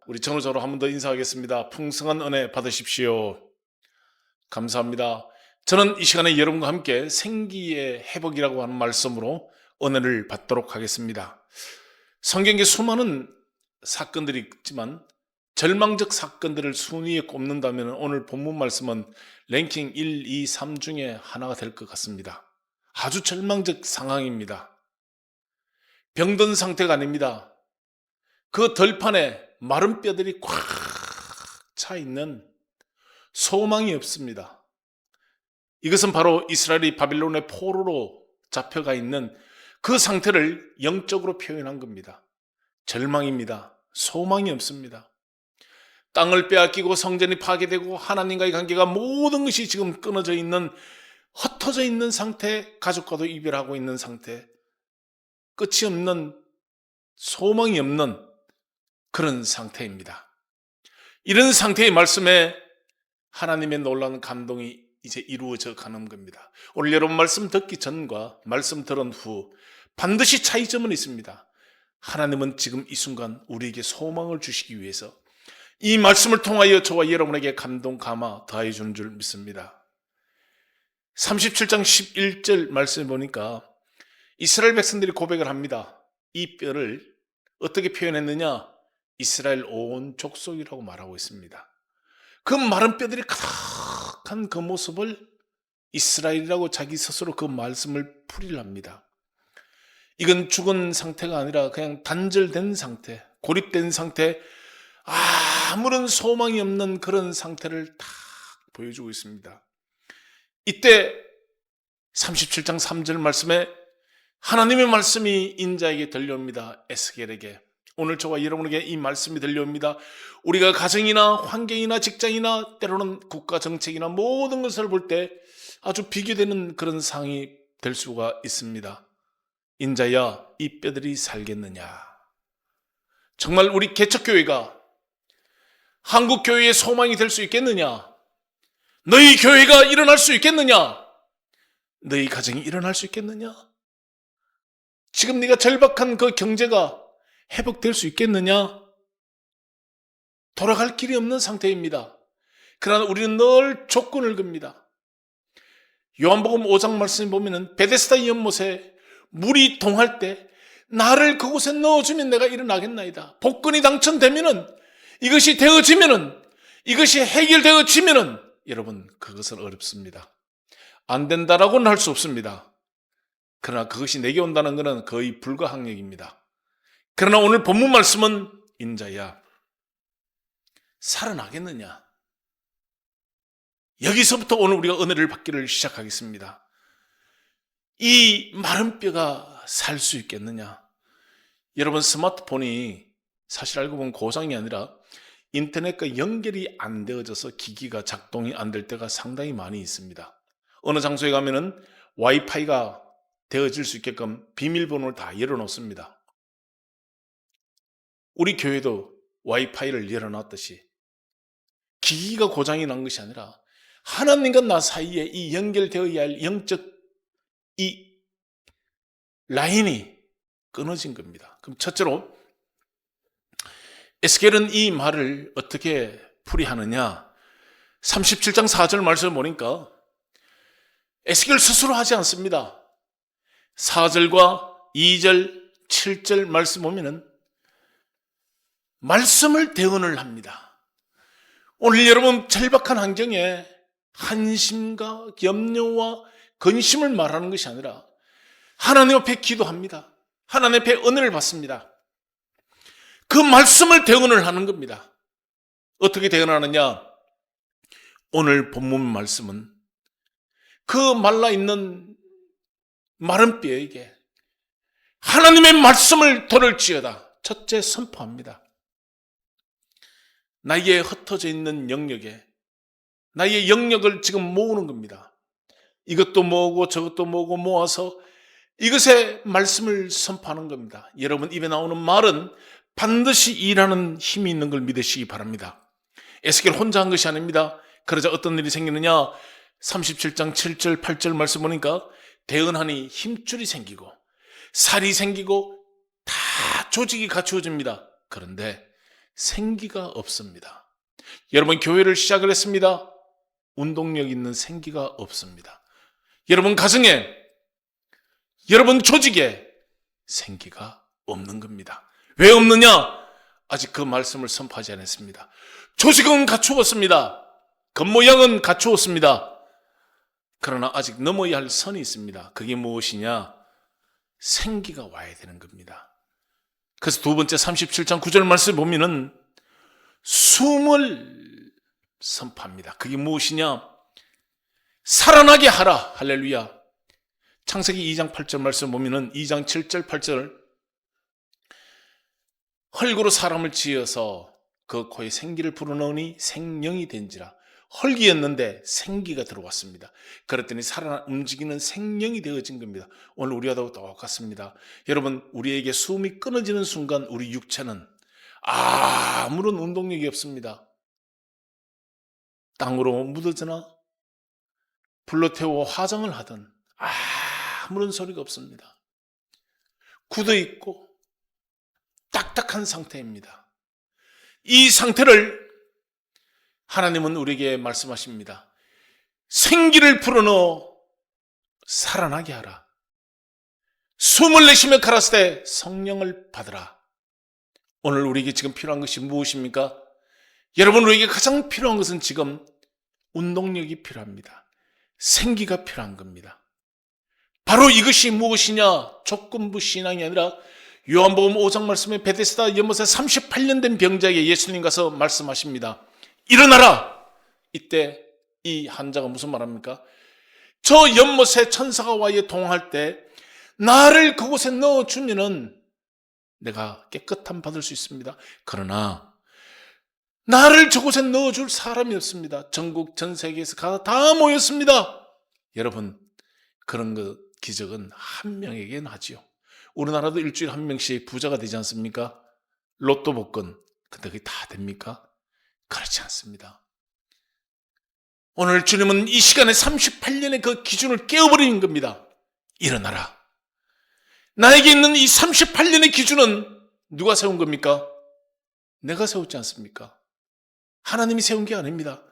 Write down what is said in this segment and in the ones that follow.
우리 전우자로 한 번 더 인사하겠습니다. 풍성한 은혜 받으십시오. 감사합니다. 저는 이 시간에 여러분과 함께 생기의 회복이라고 하는 말씀으로 은혜를 받도록 하겠습니다. 성경에 수많은 사건들이 있지만 절망적 사건들을 순위에 꼽는다면 오늘 본문 말씀은 랭킹 1, 2, 3 중에 하나가 될 것 같습니다. 아주 절망적 상황입니다. 병든 상태가 아닙니다. 그 덜판에 마른 뼈들이 꽉 차 있는 소망이 없습니다. 이것은 바로 이스라엘이 바빌론의 포로로 잡혀가 있는 그 상태를 영적으로 표현한 겁니다. 절망입니다. 소망이 없습니다. 땅을 빼앗기고 성전이 파괴되고 하나님과의 관계가 모든 것이 지금 끊어져 있는, 흩어져 있는 상태, 가족과도 이별하고 있는 상태, 끝이 없는, 소망이 없는 그런 상태입니다. 이런 상태의 말씀에 하나님의 놀라운 감동이 이제 이루어져 가는 겁니다. 오늘 여러분 말씀 듣기 전과 말씀 들은 후 반드시 차이점은 있습니다. 하나님은 지금 이 순간 우리에게 소망을 주시기 위해서 이 말씀을 통하여 저와 여러분에게 감동 감화 더해 주는 줄 믿습니다. 37장 11절 말씀을 보니까 이스라엘 백성들이 고백을 합니다. 이 뼈를 어떻게 표현했느냐? 이스라엘 온 족속이라고 말하고 있습니다. 그 마른 뼈들이 가득한 그 모습을 이스라엘이라고 자기 스스로 그 말씀을 풀이를 합니다. 이건 죽은 상태가 아니라 그냥 단절된 상태, 고립된 상태, 아무런 소망이 없는 그런 상태를 딱 보여주고 있습니다. 이때 37장 3절 말씀에 하나님의 말씀이 인자에게 들려옵니다. 에스겔에게. 오늘 저와 여러분에게 이 말씀이 들려옵니다. 우리가 가정이나 환경이나 직장이나 때로는 국가 정책이나 모든 것을 볼 때 아주 비교되는 그런 상황이 될 수가 있습니다. 인자야, 이 뼈들이 살겠느냐? 정말 우리 개척교회가 한국교회의 소망이 될 수 있겠느냐? 너희 교회가 일어날 수 있겠느냐? 너희 가정이 일어날 수 있겠느냐? 지금 네가 절박한 그 경제가 회복될 수 있겠느냐? 돌아갈 길이 없는 상태입니다. 그러나 우리는 늘 조건을 겁니다. 요한복음 5장 말씀에 보면은 베데스다 연못에 물이 동할 때 나를 그곳에 넣어주면 내가 일어나겠나이다. 복권이 당첨되면은, 이것이 되어지면은, 이것이 해결되어지면은, 여러분, 그것은 어렵습니다. 안 된다라고는 할 수 없습니다. 그러나 그것이 내게 온다는 것은 거의 불가항력입니다. 그러나 오늘 본문 말씀은 인자야, 살아나겠느냐? 여기서부터 오늘 우리가 은혜를 받기를 시작하겠습니다. 이 마른 뼈가 살 수 있겠느냐? 여러분, 스마트폰이 사실 알고 보면 고장이 아니라 인터넷과 연결이 안 되어져서 기기가 작동이 안 될 때가 상당히 많이 있습니다. 어느 장소에 가면은 와이파이가 되어질 수 있게끔 비밀번호를 다 열어놓습니다. 우리 교회도 와이파이를 열어놨듯이 기기가 고장이 난 것이 아니라 하나님과 나 사이에 이 연결되어야 할 영적 이 라인이 끊어진 겁니다. 그럼 첫째로 에스겔은 이 말을 어떻게 풀이하느냐? 37장 4절 말씀을 보니까 에스겔 스스로 하지 않습니다. 4절과 2절, 7절 말씀 보면은 말씀을 대언을 합니다. 오늘 여러분 절박한 환경에 한심과 염려와 근심을 말하는 것이 아니라 하나님 앞에 기도합니다. 하나님 앞에 은혜를 받습니다. 그 말씀을 대언을 하는 겁니다. 어떻게 대언하느냐? 오늘 본문 말씀은 그 말라있는 마른 뼈에게 하나님의 말씀을 들을지어다. 첫째 선포합니다. 나의 흩어져 있는 영역에 나의 영역을 지금 모으는 겁니다. 이것도 모으고 저것도 모으고 모아서 이것의 말씀을 선포하는 겁니다. 여러분 입에 나오는 말은 반드시 일하는 힘이 있는 걸 믿으시기 바랍니다. 에스겔 혼자 한 것이 아닙니다. 그러자 어떤 일이 생기느냐? 37장 7절 8절 말씀 보니까 대언하니 힘줄이 생기고 살이 생기고 다 조직이 갖추어집니다. 그런데 생기가 없습니다. 여러분, 교회를 시작을 했습니다. 운동력 있는 생기가 없습니다. 여러분 가정에, 여러분 조직에 생기가 없는 겁니다. 왜 없느냐? 아직 그 말씀을 선포하지 않았습니다. 조직은 갖추었습니다. 겉모양은 갖추었습니다. 그러나 아직 넘어야 할 선이 있습니다. 그게 무엇이냐? 생기가 와야 되는 겁니다. 그래서 두 번째 37장 9절 말씀 보면은 숨을 선포합니다. 그게 무엇이냐? 살아나게 하라. 할렐루야. 창세기 2장 8절 말씀 보면은 2장 7절 8절 헐구로 사람을 지어서 그 코에 생기를 불어넣으니 생명이 된지라. 헐기였는데 생기가 들어왔습니다. 그랬더니 살아 움직이는 생명이 되어진 겁니다. 오늘 우리와도 똑같습니다. 여러분, 우리에게 숨이 끊어지는 순간 우리 육체는 아무런 운동력이 없습니다. 땅으로 묻어지나 불로 태워 화장을 하든 아무런 소리가 없습니다. 굳어있고 딱딱한 상태입니다. 이 상태를 하나님은 우리에게 말씀하십니다. 생기를 불어넣어 살아나게 하라. 숨을 내쉬며 가라사대 성령을 받으라. 오늘 우리에게 지금 필요한 것이 무엇입니까? 여러분, 우리에게 가장 필요한 것은 지금 운동력이 필요합니다. 생기가 필요한 겁니다. 바로 이것이 무엇이냐? 조건부 신앙이 아니라 요한복음 5장 말씀에 베데스다 연못에 38년 된 병자에게 예수님 가서 말씀하십니다. 일어나라! 이때 이 환자가 무슨 말합니까? 저 연못에 천사가 와 동할 때 나를 그곳에 넣어주면은 내가 깨끗함 받을 수 있습니다. 그러나 나를 저곳에 넣어줄 사람이 없습니다. 전국 전 세계에서 다 모였습니다. 여러분, 그런 기적은 한 명에게는 하지요. 우리나라도 일주일에 한 명씩 부자가 되지 않습니까? 로또 복권. 근데 그게 다 됩니까? 그렇지 않습니다. 오늘 주님은 이 시간에 38년의 그 기준을 깨어버리는 겁니다. 일어나라. 나에게 있는 이 38년의 기준은 누가 세운 겁니까? 내가 세웠지 않습니까? 하나님이 세운 게 아닙니다.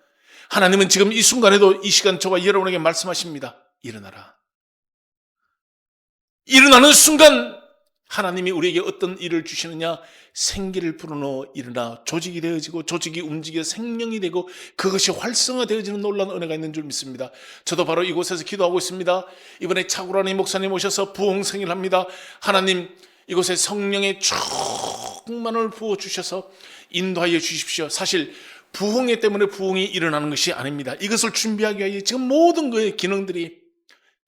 하나님은 지금 이 순간에도 이 시간 저와 여러분에게 말씀하십니다. 일어나라. 일어나는 순간 하나님이 우리에게 어떤 일을 주시느냐? 생기를 불어넣어 일어나 조직이 되어지고 조직이 움직여 생명이 되고 그것이 활성화되어지는 놀라운 은혜가 있는 줄 믿습니다. 저도 바로 이곳에서 기도하고 있습니다. 이번에 차구라니 목사님 오셔서 부흥성의를 합니다. 하나님, 이곳에 성령의 충만을 부어주셔서 인도하여 주십시오. 사실 부흥회 때문에 부흥이 일어나는 것이 아닙니다. 이것을 준비하기 위해 지금 모든 그의 기능들이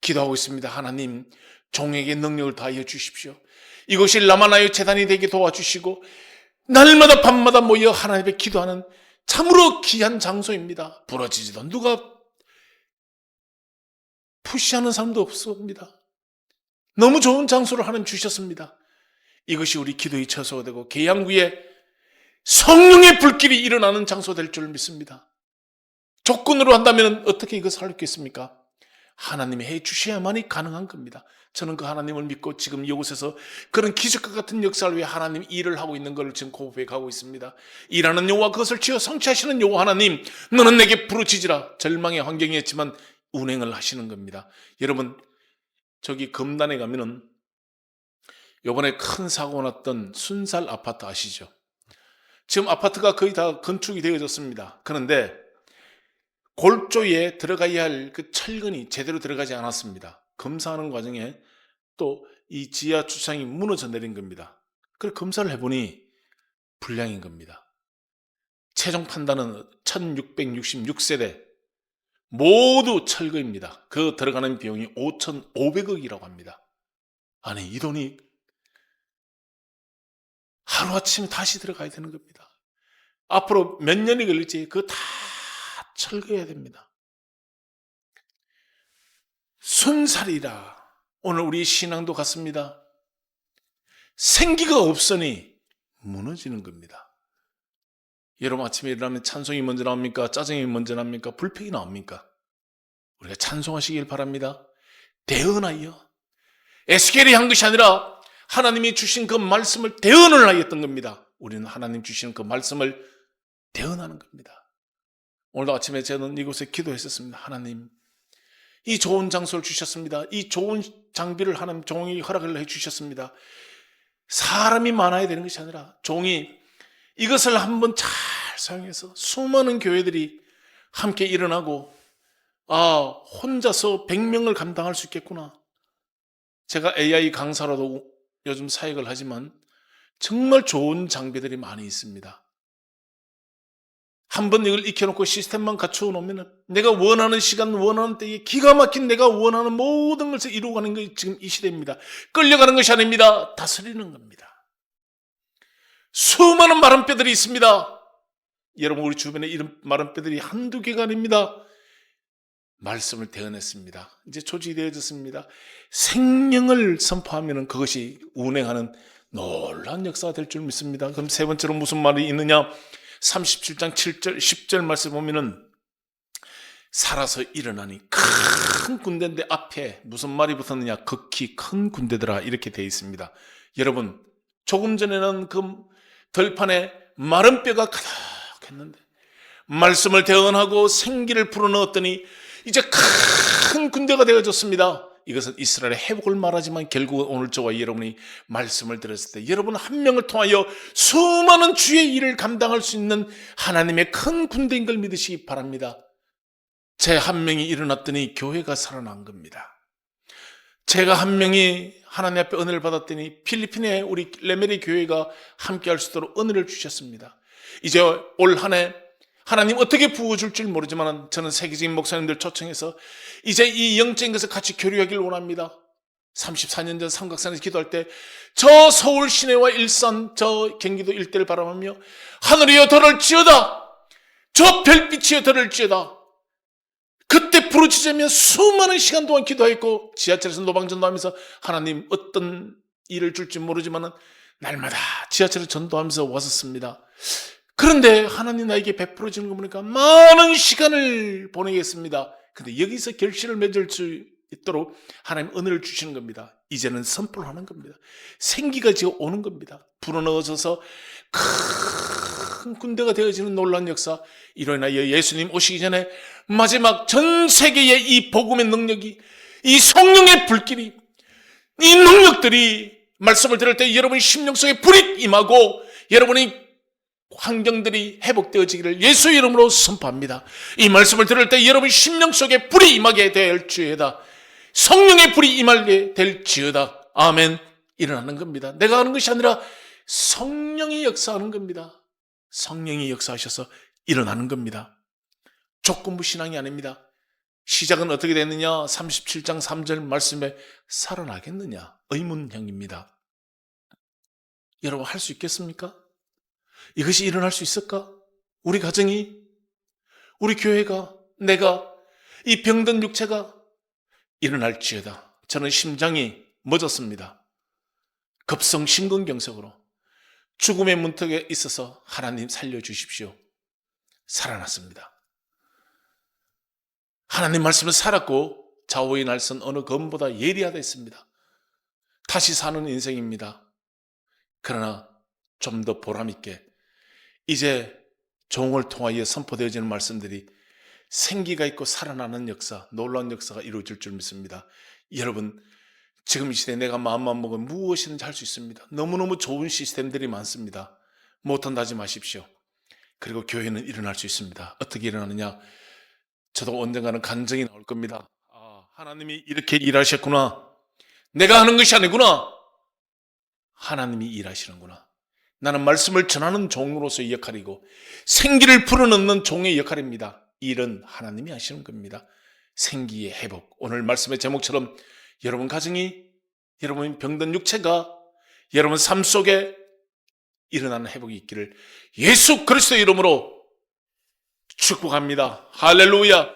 기도하고 있습니다. 하나님, 종에게 능력을 다하여 주십시오. 이것이 라마나요 재단이 되게 도와주시고 날마다 밤마다 모여 하나님 앞에 기도하는 참으로 귀한 장소입니다. 부러지지도 누가 푸시하는 사람도 없습니다. 너무 좋은 장소를 하나님 주셨습니다. 이것이 우리 기도의 처소가 되고 계양구에 성령의 불길이 일어나는 장소 될 줄 믿습니다. 조건으로 한다면 어떻게 이것을 할 수 있겠습니까? 하나님이 해 주셔야만이 가능한 겁니다. 저는 그 하나님을 믿고 지금 이곳에서 그런 기적과 같은 역사를 위해 하나님 일을 하고 있는 것을 지금 고백해 가고 있습니다. 일하는 여호와, 그것을 지어 성취하시는 여호와 하나님, 너는 내게 부르짖으라. 절망의 환경이었지만 운행을 하시는 겁니다. 여러분, 저기 금단에 가면은 이번에 큰 사고가 났던 순살 아파트 아시죠? 지금 아파트가 거의 다 건축이 되어졌습니다. 그런데 골조에 들어가야 할 그 철근이 제대로 들어가지 않았습니다. 검사하는 과정에 또 이 지하 주차장이 무너져 내린 겁니다. 그래서 검사를 해보니 불량인 겁니다. 최종 판단은 1666세대 모두 철거입니다. 그 들어가는 비용이 5,500억이라고 합니다. 아니, 이 돈이 하루아침에 다시 들어가야 되는 겁니다. 앞으로 몇 년이 걸릴지 그거 다 철거해야 됩니다. 순살이라. 오늘 우리 신앙도 같습니다. 생기가 없으니 무너지는 겁니다. 여러분, 아침에 일어나면 찬송이 먼저 나옵니까? 짜증이 먼저 나옵니까? 불평이 나옵니까? 우리가 찬송하시길 바랍니다. 대언하여. 에스겔이 한 것이 아니라 하나님이 주신 그 말씀을 대언을 하였던 겁니다. 우리는 하나님 주시는 그 말씀을 대언하는 겁니다. 오늘도 아침에 저는 이곳에 기도했었습니다. 하나님, 이 좋은 장소를 주셨습니다. 이 좋은 장비를 하나님 종이 허락을 해주셨습니다. 사람이 많아야 되는 것이 아니라 종이 이것을 한번 잘 사용해서 수많은 교회들이 함께 일어나고 혼자서 100명을 감당할 수 있겠구나. 제가 AI 강사로도 요즘 사역을 하지만 정말 좋은 장비들이 많이 있습니다. 한번 이걸 익혀놓고 시스템만 갖추어 놓으면 내가 원하는 시간, 원하는 때에 기가 막힌 내가 원하는 모든 것을 이루어가는 것이 지금 이 시대입니다. 끌려가는 것이 아닙니다. 다스리는 겁니다. 수많은 마른 뼈들이 있습니다. 여러분, 우리 주변에 이런 마른 뼈들이 한두 개가 아닙니다. 말씀을 대언했습니다. 이제 조직되어졌습니다. 생명을 선포하면 그것이 운행하는 놀라운 역사가 될 줄 믿습니다. 그럼 세 번째로 무슨 말이 있느냐? 37장 7절 10절 말씀 보면은 살아서 일어나니 큰 군대인데 앞에 무슨 말이 붙었느냐? 극히 큰 군대더라, 이렇게 되어 있습니다. 여러분, 조금 전에는 그 들판에 마른 뼈가 가득했는데 말씀을 대언하고 생기를 불어넣었더니 이제 큰 군대가 되어졌습니다. 이것은 이스라엘의 회복을 말하지만 결국 오늘 저와 여러분이 말씀을 들었을 때 여러분 한 명을 통하여 수많은 주의 일을 감당할 수 있는 하나님의 큰 군대인 걸 믿으시기 바랍니다. 제 한 명이 일어났더니 교회가 살아난 겁니다. 제가 한 명이 하나님 앞에 은혜를 받았더니 필리핀에 우리 레메리 교회가 함께 할 수 있도록 은혜를 주셨습니다. 이제 올 한 해 하나님 어떻게 부어줄지 모르지만 저는 세계적인 목사님들 초청해서 이제 이 영적인 것을 같이 교류하기를 원합니다. 34년 전 삼각산에서 기도할 때 저 서울 시내와 일산 저 경기도 일대를 바라보며 하늘이여 더를 지어다, 저 별빛이여 더를 지어다. 그때 부르짖으며 수많은 시간 동안 기도했고 지하철에서 노방전도 하면서 하나님 어떤 일을 줄지 모르지만 날마다 지하철을 전도하면서 왔었습니다. 그런데 하나님 나에게 베풀어 주는 거 보니까 많은 시간을 보내겠습니다. 근데 여기서 결실을 맺을 수 있도록 하나님 은혜를 주시는 겁니다. 이제는 선포를 하는 겁니다. 생기가 지금 오는 겁니다. 불어넣어져서 큰 군대가 되어지는 놀라운 역사, 이로 인하여 예수님 오시기 전에 마지막 전 세계의 이 복음의 능력이, 이 성령의 불길이, 이 능력들이 말씀을 들을 때 여러분의 심령 속에 불이 임하고 여러분의 환경들이 회복되어지기를 예수 이름으로 선포합니다. 이 말씀을 들을 때 여러분 심령 속에 불이 임하게 될지어다. 성령의 불이 임하게 될지어다. 아멘. 일어나는 겁니다. 내가 하는 것이 아니라 성령이 역사하는 겁니다. 성령이 역사하셔서 일어나는 겁니다. 조건부 신앙이 아닙니다. 시작은 어떻게 됐느냐? 37장 3절 말씀에 살아나겠느냐? 의문형입니다. 여러분 할 수 있겠습니까? 이것이 일어날 수 있을까? 우리 가정이, 우리 교회가, 내가, 이 병든 육체가 일어날지어다. 저는 심장이 멎었습니다. 급성 심근경색으로 죽음의 문턱에 있어서 하나님 살려주십시오. 살아났습니다. 하나님 말씀은 살았고 좌우의 날선 어느 검보다 예리하다 했습니다. 다시 사는 인생입니다. 그러나 좀 더 보람있게 이제 종을 통하여 선포되어지는 말씀들이 생기가 있고 살아나는 역사, 놀라운 역사가 이루어질 줄 믿습니다. 여러분, 지금 이 시대에 내가 마음만 먹으면 무엇이든지 할 수 있습니다. 너무너무 좋은 시스템들이 많습니다. 못한다 하지 마십시오. 그리고 교회는 일어날 수 있습니다. 어떻게 일어나느냐? 저도 언젠가는 간증이 나올 겁니다. 하나님이 이렇게 일하셨구나. 내가 하는 것이 아니구나. 하나님이 일하시는구나. 나는 말씀을 전하는 종으로서의 역할이고 생기를 불어넣는 종의 역할입니다. 일은 하나님이 하시는 겁니다. 생기의 회복. 오늘 말씀의 제목처럼 여러분 가정이, 여러분 병든 육체가 여러분 삶 속에 일어나는 회복이 있기를 예수 그리스도의 이름으로 축복합니다. 할렐루야.